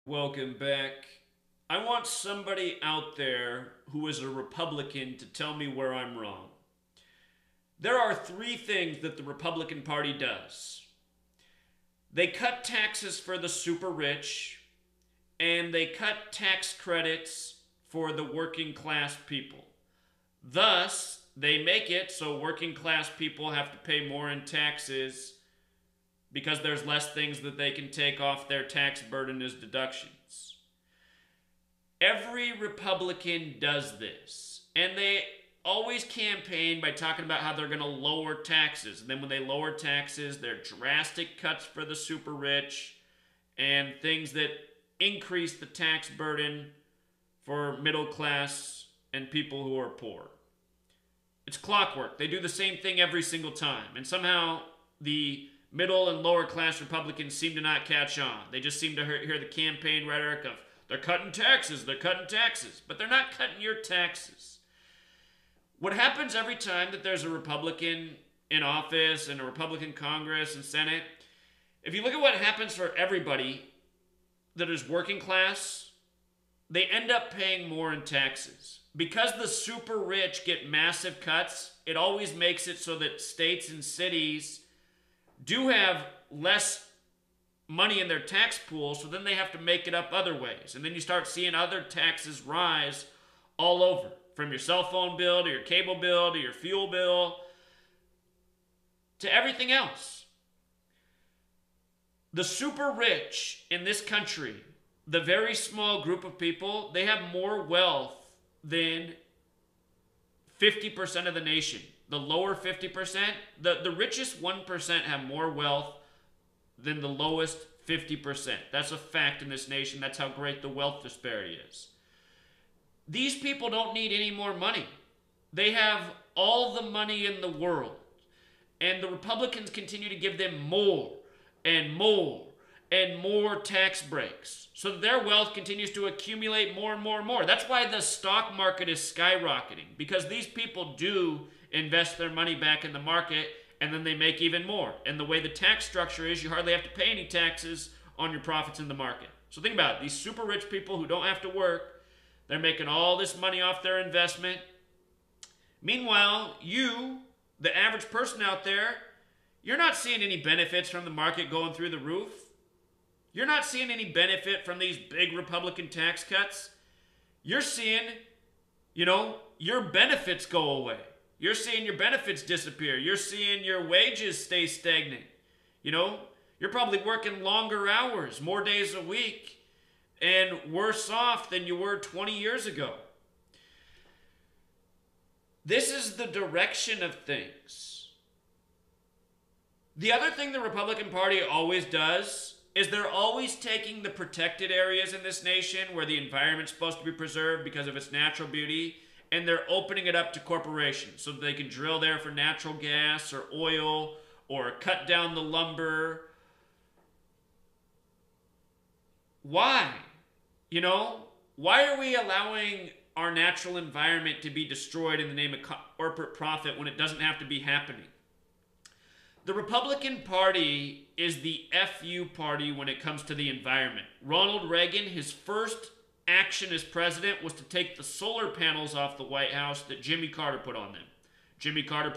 Welcome back. I want somebody out there who is a Republican to tell me where I'm wrong. There are three things that the Republican Party does: they cut taxes for the super rich, and they cut tax credits for the working class people. Thus, they make it so working class people have to pay more in taxes because there's less things that they can take off their tax burden as deductions. Every Republican does this, and they always campaign by talking about how they're going to lower taxes. And then when they lower taxes, they're drastic cuts for the super rich and things that increase the tax burden for middle class and people who are poor. It's clockwork. They do the same thing every single time. And somehow the middle and lower class Republicans seem to not catch on. They just seem to hear the campaign rhetoric of they're cutting taxes, but they're not cutting your taxes. What happens every time that there's a Republican in office and a Republican Congress and Senate, if you look at what happens for everybody that is working class, they end up paying more in taxes. Because the super rich get massive cuts, it always makes it so that states and cities do have less money in their tax pool, so then they have to make it up other ways. And then you start seeing other taxes rise all over, from your cell phone bill to your cable bill to your fuel bill to everything else. The super rich in this country, the very small group of people, they have more wealth than 50% of the nation. The lower 50%, the richest 1% have more wealth than the lowest 50%. That's a fact in this nation. That's how great the wealth disparity is. These people don't need any more money. They have all the money in the world. And the Republicans continue to give them more and more and more tax breaks, so that their wealth continues to accumulate more and more and more. That's why the stock market is skyrocketing, because these people do invest their money back in the market, and then they make even more. And the way the tax structure is, you hardly have to pay any taxes on your profits in the market. So think about it. These super rich people who don't have to work, they're making all this money off their investment. Meanwhile, you, the average person out there, you're not seeing any benefits from the market going through the roof. You're not seeing any benefit from these big Republican tax cuts. You're seeing, your benefits go away. You're seeing your benefits disappear. You're seeing your wages stay stagnant. You're probably working longer hours, more days a week, and worse off than you were 20 years ago. This is the direction of things. The other thing the Republican Party always does is they're always taking the protected areas in this nation where the environment's supposed to be preserved because of its natural beauty, and they're opening it up to corporations so that they can drill there for natural gas or oil or cut down the lumber. Why? Why are we allowing our natural environment to be destroyed in the name of corporate profit when it doesn't have to be happening? The Republican Party is the FU party when it comes to the environment. Ronald Reagan, his first action as president was to take the solar panels off the White House that Jimmy Carter put on them. Jimmy Carter,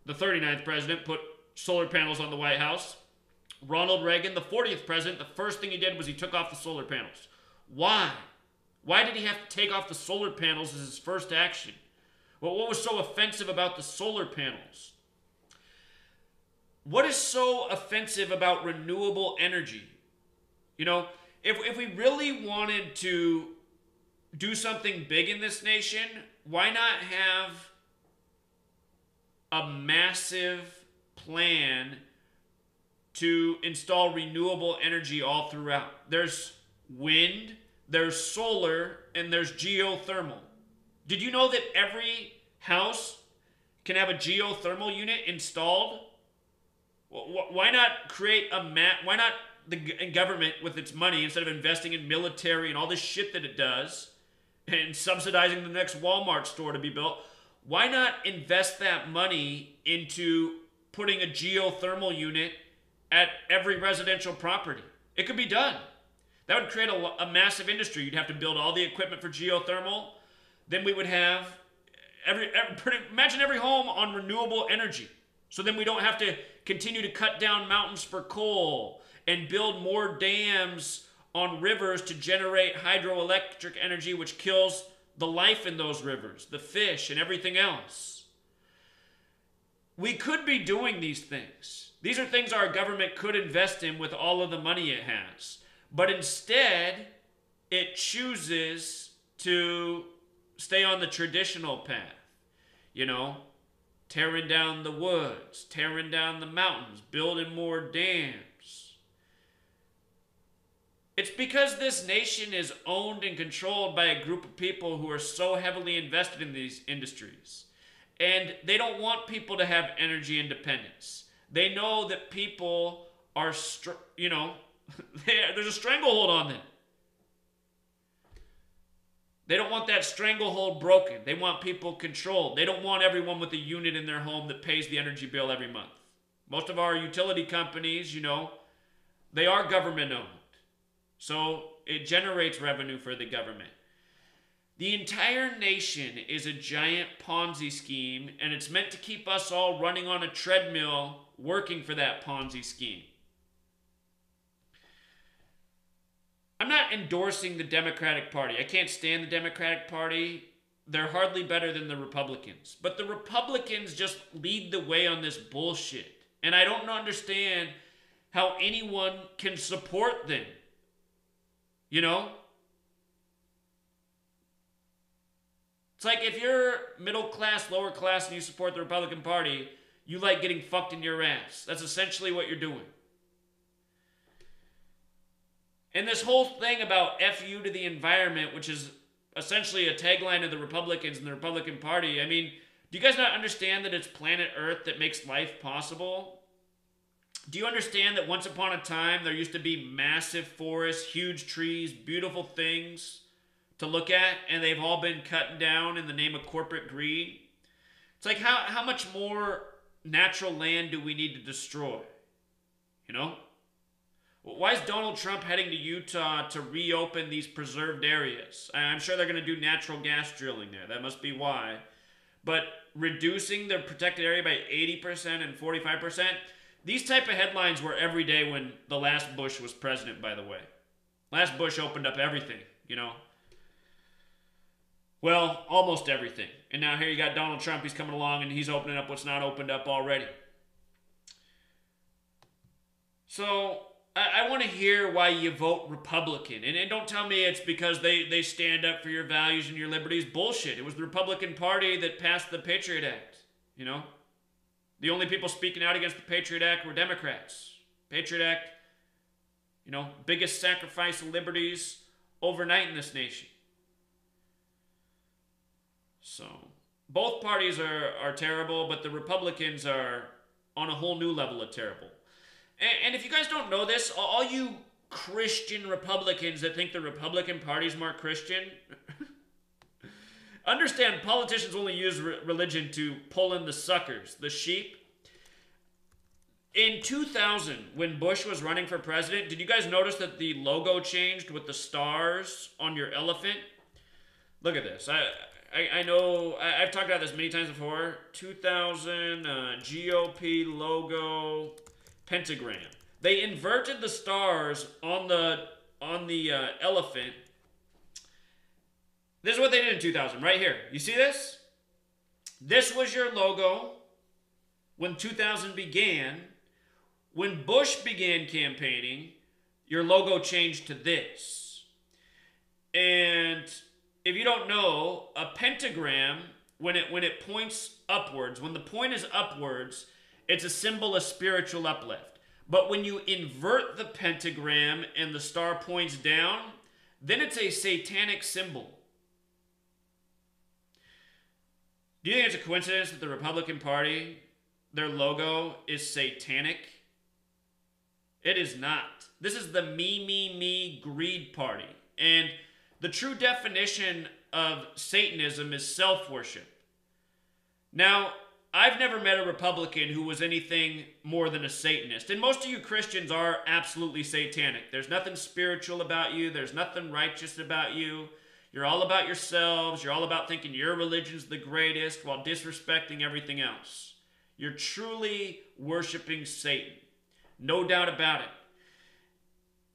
the 39th president, put solar panels on the White House. Ronald Reagan, the 40th president, the first thing he did was he took off the solar panels. Why? Why did he have to take off the solar panels as his first action? Well, what was so offensive about the solar panels? What is so offensive about renewable energy? If we really wanted to do something big in this nation, why not have a massive plan to install renewable energy all throughout? There's wind, there's solar, and there's geothermal. Did you know that every house can have a geothermal unit installed? Why not create why not the government with its money, instead of investing in military and all this shit that it does and subsidizing the next Walmart store to be built, why not invest that money into putting a geothermal unit at every residential property? It could be done. That would create a massive industry. You'd have to build all the equipment for geothermal. Then we would have imagine every home on renewable energy. So then we don't have to continue to cut down mountains for coal and build more dams on rivers to generate hydroelectric energy, which kills the life in those rivers, the fish and everything else. We could be doing these things. These are things our government could invest in with all of the money it has. But instead, it chooses to stay on the traditional path. You know, tearing down the woods, tearing down the mountains, building more dams. It's because this nation is owned and controlled by a group of people who are so heavily invested in these industries. And they don't want people to have energy independence. They know that people are, there's a stranglehold on them. They don't want that stranglehold broken. They want people controlled. They don't want everyone with a unit in their home that pays the energy bill every month. Most of our utility companies, they are government owned. So it generates revenue for the government. The entire nation is a giant Ponzi scheme, and it's meant to keep us all running on a treadmill working for that Ponzi scheme. I'm not endorsing the Democratic Party. I can't stand the Democratic Party. They're hardly better than the Republicans. But the Republicans just lead the way on this bullshit. And I don't understand how anyone can support them. It's like if you're middle class, lower class, and you support the Republican Party, you like getting fucked in your ass. That's essentially what you're doing. And this whole thing about F you to the environment, which is essentially a tagline of the Republicans and the Republican Party, I mean, do you guys not understand that it's planet Earth that makes life possible? Do you understand that once upon a time there used to be massive forests, huge trees, beautiful things to look at, and they've all been cut down in the name of corporate greed? It's like, how much more natural land do we need to destroy? Why is Donald Trump heading to Utah to reopen these preserved areas? I'm sure they're going to do natural gas drilling there. That must be why. But reducing the protected area by 80% and 45%, these type of headlines were every day when the last Bush was president, by the way. Last Bush opened up everything, Well, almost everything. And now here you got Donald Trump. He's coming along and he's opening up what's not opened up already. So I want to hear why you vote Republican. And don't tell me it's because they stand up for your values and your liberties. Bullshit. It was the Republican Party that passed the Patriot Act. The only people speaking out against the Patriot Act were Democrats. Patriot Act, biggest sacrifice of liberties overnight in this nation. So, both parties are terrible, but the Republicans are on a whole new level of terrible. And if you guys don't know this, all you Christian Republicans that think the Republican Party is more Christian, understand politicians only use religion to pull in the suckers, the sheep. In 2000, when Bush was running for president, did you guys notice that the logo changed with the stars on your elephant? Look at this. I know, I've talked about this many times before. 2000 GOP logo pentagram. They inverted the stars on the elephant. This is what they did in 2000, right here. You see this? This was your logo when 2000 began. When Bush began campaigning, your logo changed to this. And if you don't know, a pentagram, when it points upwards, when the point is upwards, it's a symbol of spiritual uplift. But when you invert the pentagram and the star points down, then it's a satanic symbol. Do you think it's a coincidence that the Republican Party, their logo is satanic? It is not. This is the me greed party. And the true definition of Satanism is self-worship. Now, I've never met a Republican who was anything more than a Satanist. And most of you Christians are absolutely satanic. There's nothing spiritual about you, there's nothing righteous about you. You're all about yourselves. You're all about thinking your religion's the greatest while disrespecting everything else. You're truly worshiping Satan. No doubt about it.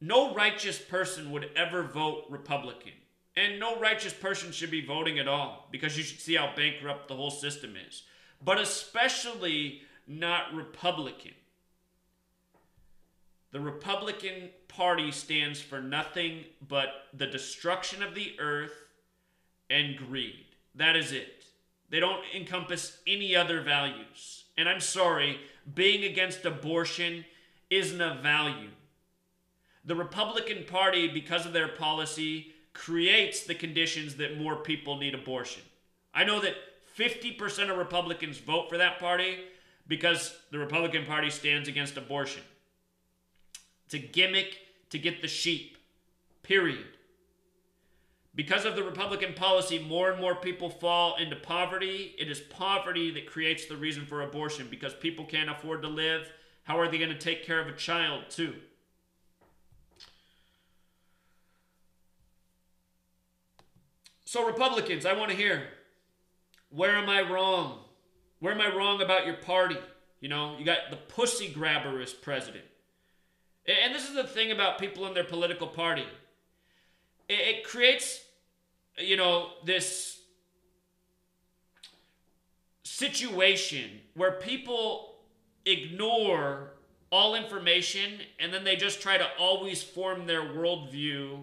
No righteous person would ever vote Republican. And no righteous person should be voting at all, because you should see how bankrupt the whole system is. But especially not Republican. The Republican Party stands for nothing but the destruction of the earth and greed. That is it. They don't encompass any other values. And I'm sorry, being against abortion isn't a value. The Republican Party, because of their policy, creates the conditions that more people need abortion. I know that 50% of Republicans vote for that party because the Republican Party stands against abortion. It's a gimmick to get the sheep. Period. Because of the Republican policy, more and more people fall into poverty. It is poverty that creates the reason for abortion, because people can't afford to live. How are they going to take care of a child, too? So Republicans, I want to hear, where am I wrong? Where am I wrong about your party? You know, you got the pussy grabber as president. And this is the thing about people in their political party. It creates, you know, this situation where people ignore all information and then they just try to always form their worldview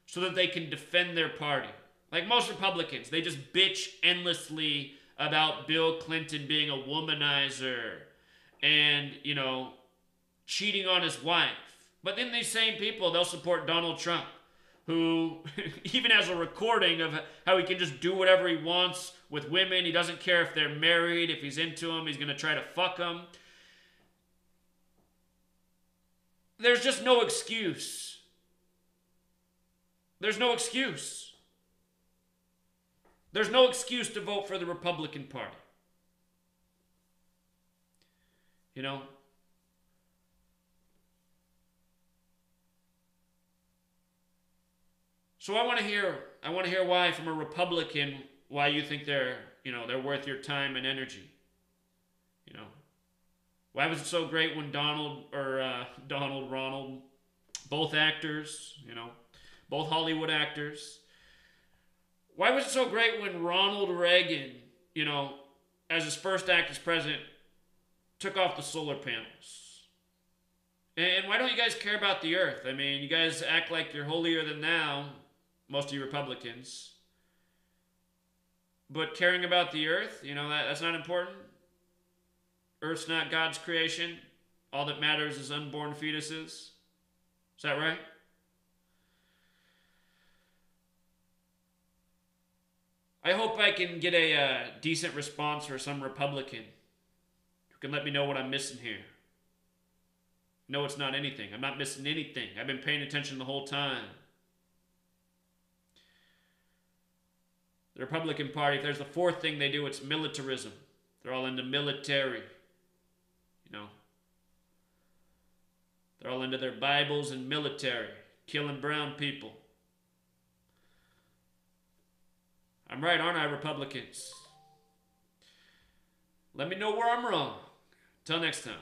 so that they can defend their party. Like most Republicans, they just bitch endlessly about Bill Clinton being a womanizer and, you know, cheating on his wife. But then these same people, they'll support Donald Trump, who even has a recording of how he can just do whatever he wants with women. He doesn't care if they're married. If he's into them, he's going to try to fuck them. There's just no excuse. There's no excuse. There's no excuse to vote for the Republican Party. You know? So I want to hear why, from a Republican, why you think they're worth your time and energy. You know? Why was it so great when Ronald, both actors, you know, both Hollywood actors. Why was it so great when Ronald Reagan, you know, as his first act as president, took off the solar panels? And why don't you guys care about the earth? I mean, you guys act like you're holier than thou, most of you Republicans. But caring about the earth, you know, that's not important. Earth's not God's creation. All that matters is unborn fetuses. Is that right? I hope I can get a decent response for some Republican who can let me know what I'm missing here. No, it's not anything. I'm not missing anything. I've been paying attention the whole time. The Republican Party, if there's the fourth thing they do, it's militarism. They're all into military. You know. They're all into their Bibles and military. Killing brown people. I'm right, aren't I, Republicans? Let me know where I'm wrong. Till next time.